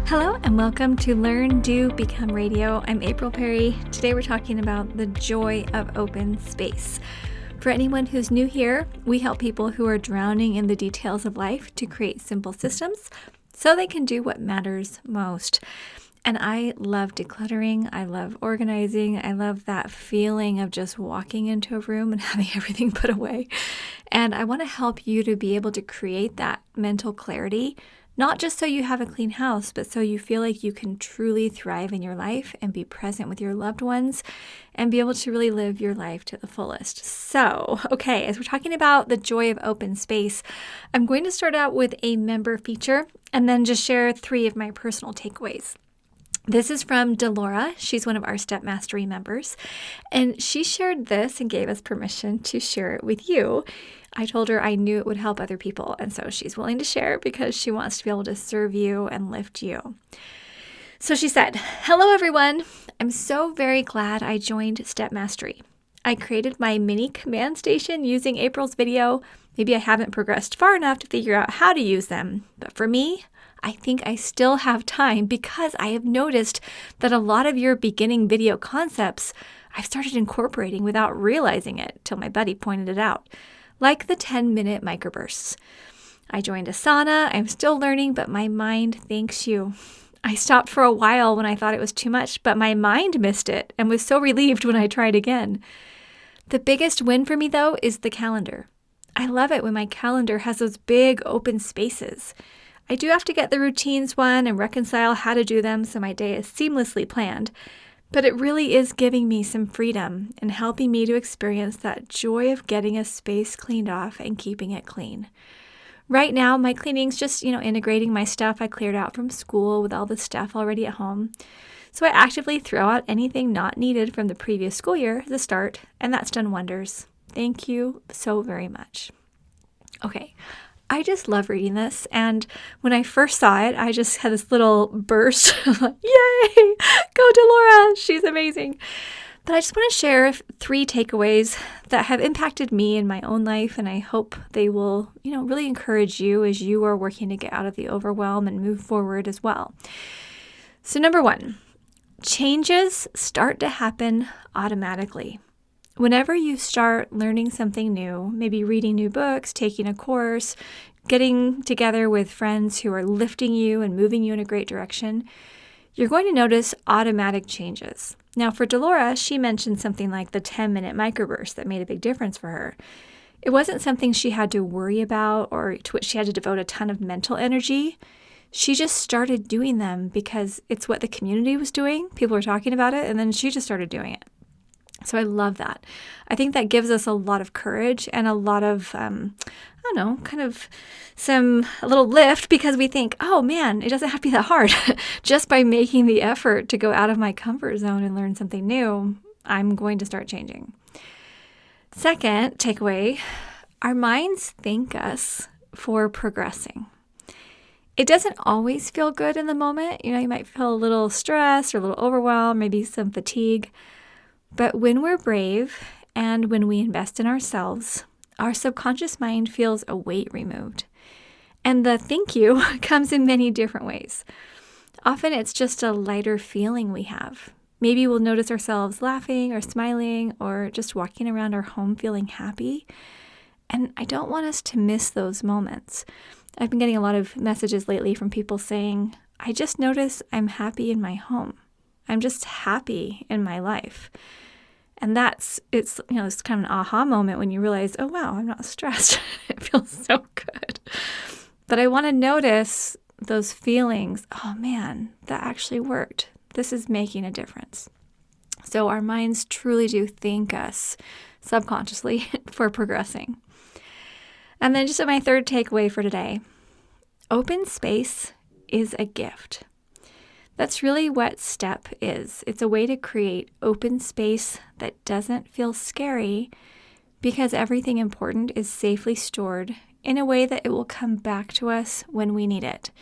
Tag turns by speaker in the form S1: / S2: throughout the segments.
S1: Hello and welcome to Learn, Do, Become Radio. I'm April Perry. Today we're talking about the joy of open space. For anyone who's new here, we help people who are drowning in the details of life to create simple systems so they can do what matters most. And I love decluttering. I love organizing. I love that feeling of just walking into a room and having everything put away. And I want to help you to be able to create that mental clarity, not just so you have a clean house, but so you feel like you can truly thrive in your life and be present with your loved ones and be able to really live your life to the fullest. So, okay, as we're talking about the joy of open space, I'm going to start out with a member feature and then just share 3 of my personal takeaways. This is from Delora. She's one of our Step Mastery members, and she shared this and gave us permission to share it with you. I told her I knew it would help other people, and so she's willing to share because she wants to be able to serve you and lift you. So she said, "Hello everyone. I'm so very glad I joined Step Mastery. I created my mini command station using April's video. Maybe I haven't progressed far enough to figure out how to use them, but for me, I think I still have time because I have noticed that a lot of your beginning video concepts I've started incorporating without realizing it till my buddy pointed it out, like the 10-minute microbursts. I joined Asana. I'm still learning, but my mind thanks you. I stopped for a while when I thought it was too much, but my mind missed it and was so relieved when I tried again. The biggest win for me, though, is the calendar. I love it when my calendar has those big open spaces. I do have to get the routines one and reconcile how to do them so my day is seamlessly planned, but it really is giving me some freedom and helping me to experience that joy of getting a space cleaned off and keeping it clean. Right now, my cleaning's just, integrating my stuff I cleared out from school with all the stuff already at home. So I actively throw out anything not needed from the previous school year as a start, and that's done wonders. Thank you so very much." Okay. I just love reading this, and when I first saw it, I just had this little burst of like, yay, go Delora, she's amazing. But I just want to share 3 takeaways that have impacted me in my own life, and I hope they will, really encourage you as you are working to get out of the overwhelm and move forward as well. So number 1, changes start to happen automatically. Whenever you start learning something new, maybe reading new books, taking a course, getting together with friends who are lifting you and moving you in a great direction, you're going to notice automatic changes. Now, for Delora, she mentioned something like the 10-minute microburst that made a big difference for her. It wasn't something she had to worry about or to which she had to devote a ton of mental energy. She just started doing them because it's what the community was doing. People were talking about it, and then she just started doing it. So I love that. I think that gives us a lot of courage and a lot of, a little lift because we think, oh man, it doesn't have to be that hard. Just by making the effort to go out of my comfort zone and learn something new, I'm going to start changing. Second takeaway, our minds thank us for progressing. It doesn't always feel good in the moment. You might feel a little stressed or a little overwhelmed, maybe some fatigue. But when we're brave and when we invest in ourselves, our subconscious mind feels a weight removed. And the thank you comes in many different ways. Often it's just a lighter feeling we have. Maybe we'll notice ourselves laughing or smiling or just walking around our home feeling happy. And I don't want us to miss those moments. I've been getting a lot of messages lately from people saying, I just notice I'm happy in my home. I'm just happy in my life. And it's kind of an aha moment when you realize, oh, wow, I'm not stressed. It feels so good. But I want to notice those feelings. Oh, man, that actually worked. This is making a difference. So our minds truly do thank us subconsciously for progressing. And then just my third takeaway for today, open space is a gift. That's really what STEP is. It's a way to create open space that doesn't feel scary because everything important is safely stored in a way that it will come back to us when we need it.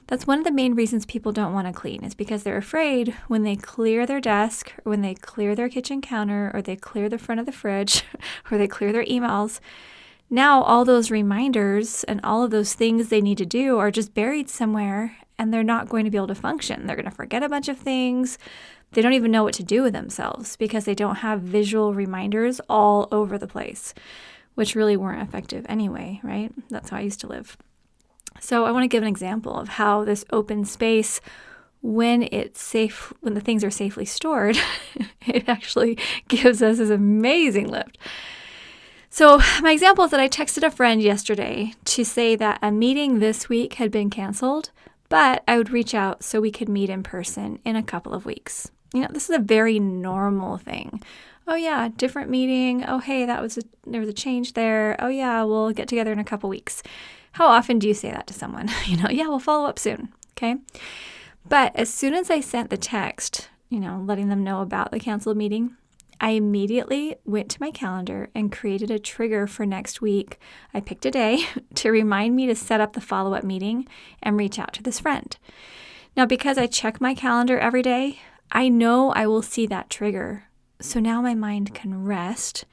S1: That's one of the main reasons people don't want to clean is because they're afraid when they clear their desk or when they clear their kitchen counter or they clear the front of the fridge or they clear their emails, now all those reminders and all of those things they need to do are just buried somewhere and they're not going to be able to function. They're going to forget a bunch of things. They don't even know what to do with themselves because they don't have visual reminders all over the place, which really weren't effective anyway, right? That's how I used to live. So I want to give an example of how this open space, when the things are safely stored, it actually gives us this amazing lift. So my example is that I texted a friend yesterday to say that a meeting this week had been canceled, but I would reach out so we could meet in person in a couple of weeks. This is a very normal thing. Oh yeah, different meeting. Oh hey, there was a change there. Oh yeah, we'll get together in a couple weeks. How often do you say that to someone? Yeah, we'll follow up soon. Okay. But as soon as I sent the text, letting them know about the canceled meeting, I immediately went to my calendar and created a trigger for next week. I picked a day to remind me to set up the follow-up meeting and reach out to this friend. Now, because I check my calendar every day, I know I will see that trigger. So now my mind can rest,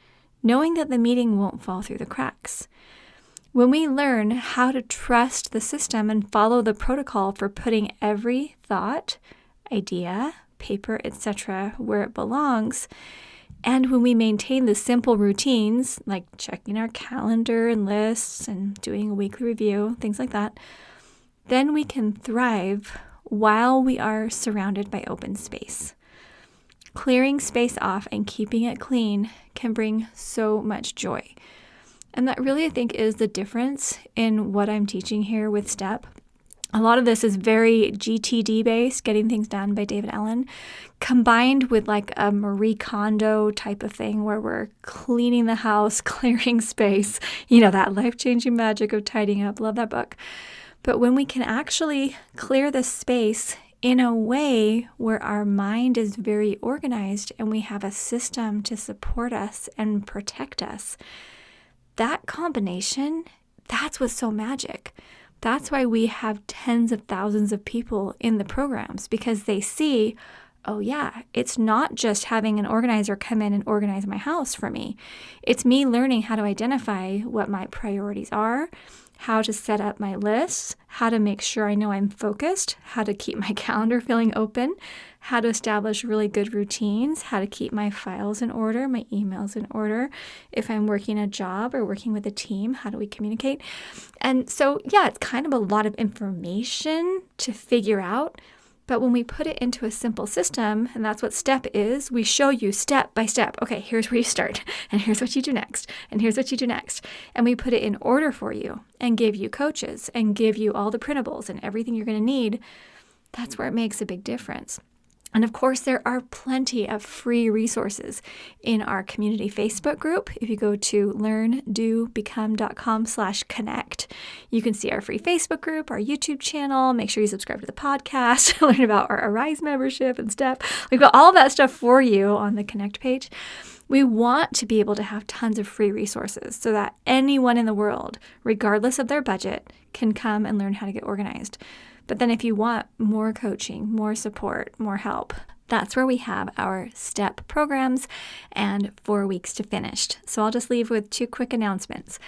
S1: knowing that the meeting won't fall through the cracks. When we learn how to trust the system and follow the protocol for putting every thought, idea, paper, etc., where it belongs, and when we maintain the simple routines like checking our calendar and lists and doing a weekly review, things like that, then we can thrive while we are surrounded by open space. Clearing space off and keeping it clean can bring so much joy. And that really, I think, is the difference in what I'm teaching here with STEP. A lot of this is very GTD based, Getting Things Done by David Allen, combined with like a Marie Kondo type of thing where we're cleaning the house, clearing space, that life-changing magic of tidying up. Love that book. But when we can actually clear the space in a way where our mind is very organized and we have a system to support us and protect us, that combination, that's what's so magic. That's why we have tens of thousands of people in the programs, because they see, oh yeah, it's not just having an organizer come in and organize my house for me. It's me learning how to identify what my priorities are, how to set up my lists, how to make sure I know I'm focused, how to keep my calendar feeling open, how to establish really good routines, how to keep my files in order, my emails in order. If I'm working a job or working with a team, how do we communicate? And so, yeah, it's kind of a lot of information to figure out. But when we put it into a simple system, and that's what STEP is, we show you step by step. Okay, here's where you start, and here's what you do next, and here's what you do next. And we put it in order for you and give you coaches and give you all the printables and everything you're going to need. That's where it makes a big difference. And of course, there are plenty of free resources in our community Facebook group. If you go to learndobecome.com/connect, you can see our free Facebook group, our YouTube channel. Make sure you subscribe to the podcast, learn about our Arise membership and STEP. We've got all of that stuff for you on the Connect page. We want to be able to have tons of free resources so that anyone in the world, regardless of their budget, can come and learn how to get organized. But then if you want more coaching, more support, more help, that's where we have our STEP programs and 4 weeks to finish. So I'll just leave with 2 quick announcements.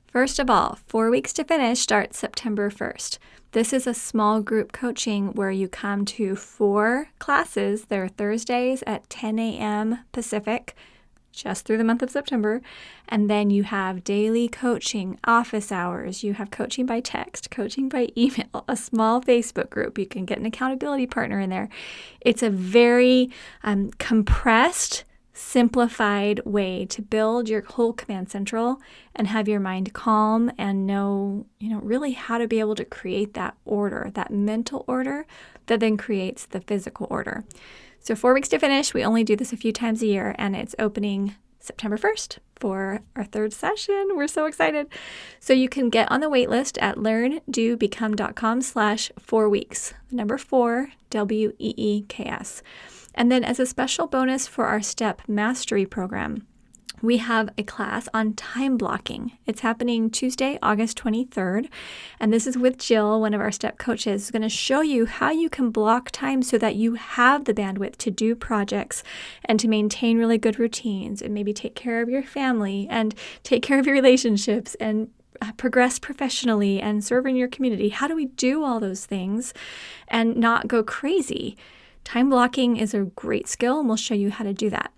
S1: First of all, 4 weeks to finish starts September 1st. This is a small group coaching where you come to 4 classes. They're Thursdays at 10 a.m. Pacific, just through the month of September. And then you have daily coaching, office hours. You have coaching by text, coaching by email, a small Facebook group. You can get an accountability partner in there. It's a very compressed, simplified way to build your whole command central and have your mind calm and know, really how to be able to create that order, that mental order that then creates the physical order. So 4 weeks to finish. We only do this a few times a year, and it's opening September 1st for our 3rd session. We're so excited. So you can get on the wait list at learndobecome.com/4 weeks. The number 4, WEEKS. And then as a special bonus for our STEP Mastery program, we have a class on time blocking. It's happening Tuesday, August 23rd. And this is with Jill, one of our STEP coaches, who's going to show you how you can block time so that you have the bandwidth to do projects and to maintain really good routines and maybe take care of your family and take care of your relationships and progress professionally and serve in your community? How do we do all those things and not go crazy? Time blocking is a great skill, and we'll show you how to do that.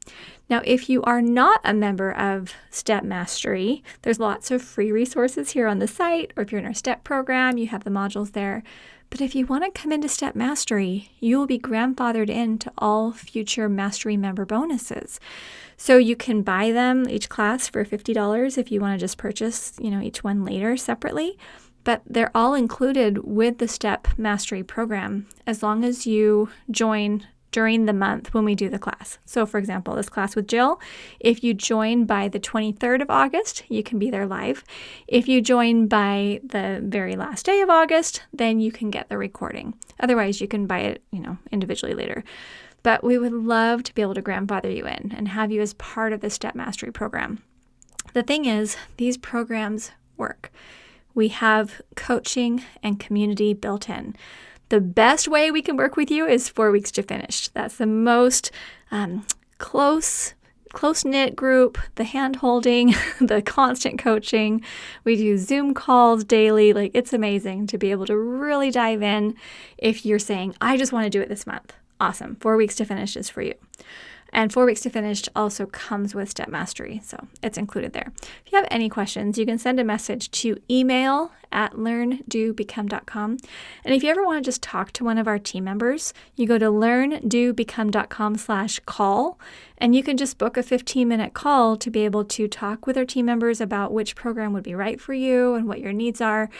S1: Now, if you are not a member of Step Mastery, there's lots of free resources here on the site, or if you're in our STEP program, you have the modules there. But if you want to come into Step Mastery, you will be grandfathered into all future Mastery member bonuses. So you can buy them, each class, for $50 if you want to just purchase, each one later separately. But they're all included with the Step Mastery program as long as you join during the month when we do the class. So for example, this class with Jill, if you join by the 23rd of August, you can be there live. If you join by the very last day of August, then you can get the recording. Otherwise, you can buy it, individually later. But we would love to be able to grandfather you in and have you as part of the Step Mastery program. The thing is, these programs work. We have coaching and community built in. The best way we can work with you is 4 weeks to finish. That's the most close-knit group, the hand-holding, the constant coaching. We do Zoom calls daily. It's amazing to be able to really dive in if you're saying, I just want to do it this month. Awesome. 4 weeks to finish is for you. And 4 weeks to finish also comes with Step Mastery, so it's included there. If you have any questions, you can send a message to email@learndobecome.com. And if you ever want to just talk to one of our team members, you go to learndobecome.com/call, and you can just book a 15-minute call to be able to talk with our team members about which program would be right for you and what your needs are.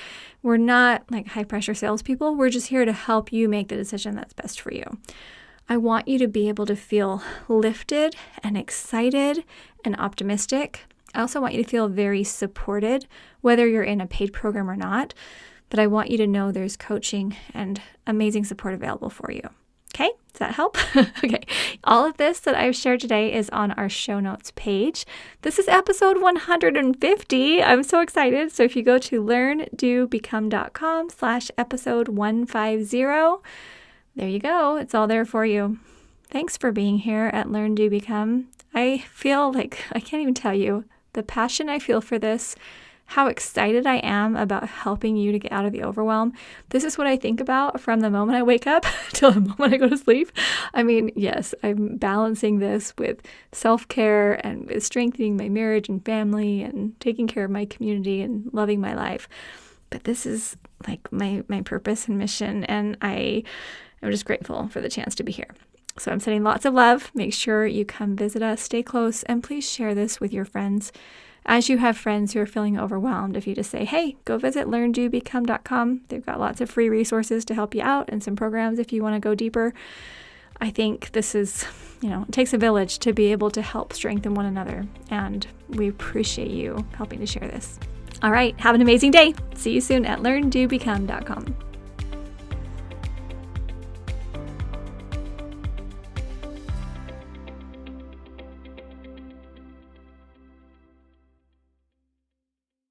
S1: We're not high-pressure salespeople. We're just here to help you make the decision that's best for you. I want you to be able to feel lifted and excited and optimistic. I also want you to feel very supported, whether you're in a paid program or not. But I want you to know there's coaching and amazing support available for you. Okay, does that help? Okay, all of this that I've shared today is on our show notes page. This is episode 150. I'm so excited. So if you go to learndobecome.com/episode 150, there you go. It's all there for you. Thanks for being here at Learn, Do, Become. I feel like I can't even tell you the passion I feel for this, how excited I am about helping you to get out of the overwhelm. This is what I think about from the moment I wake up till the moment I go to sleep. I mean, yes, I'm balancing this with self-care and with strengthening my marriage and family and taking care of my community and loving my life. But this is my purpose and mission, and I'm just grateful for the chance to be here. So I'm sending lots of love. Make sure you come visit us, stay close, and please share this with your friends. As you have friends who are feeling overwhelmed, if you just say, hey, go visit learndobecome.com. They've got lots of free resources to help you out and some programs if you want to go deeper. I think this is, it takes a village to be able to help strengthen one another. And we appreciate you helping to share this. All right, have an amazing day. See you soon at learndobecome.com.